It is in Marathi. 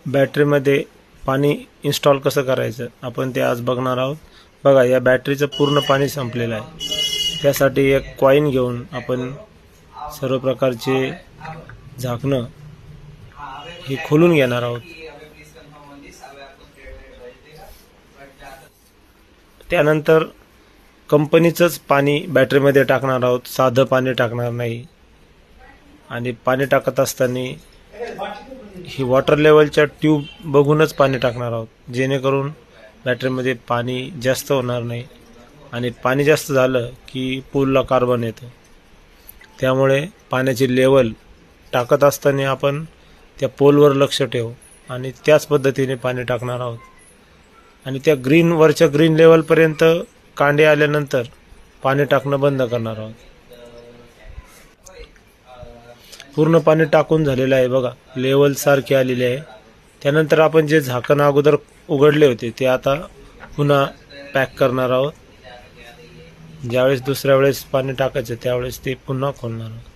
बॅटरीमध्ये पाणी इन्स्टॉल कसं करायचं आपण ते आज बघणार आहोत। बघा, या बॅटरीचं पूर्ण पाणी संपलेलं आहे। त्यासाठी एक कॉइन घेऊन आपण सर्व प्रकारचे झाकणं हे खोलून घेणार आहोत। त्यानंतर कंपनीचंच पाणी बॅटरीमध्ये टाकणार आहोत, साधं पाणी टाकणार नाही। आणि पाणी टाकत असताना ही वॉटर लेवलच्या ट्यूब बघूनच पाणी टाकणार आहोत, जेणेकरून बॅटरीमध्ये पाणी जास्त होणार नाही। आणि पाणी जास्त झालं की पूलला कार्बन येतं, त्यामुळे पाण्याची लेवल टाकत असताना आपण त्या पोलवर लक्ष ठेवू आणि त्याच पद्धतीने पाणी टाकणार आहोत। आणि त्या वरच्या ग्रीन लेवलपर्यंत कांडे आल्यानंतर पाणी टाकणं बंद करणार आहोत। पूर्ण पाणी टाकून झालेलं आहे, बघा लेवल सारखी आलेली आहे। त्यानंतर आपण जे झाकण अगोदर उघडले होते ते आता पुन्हा पॅक करणार आहोत। ज्यावेळेस दुसऱ्या वेळेस पाणी टाकायचं त्यावेळेस ते पुन्हा खोलणार आहोत।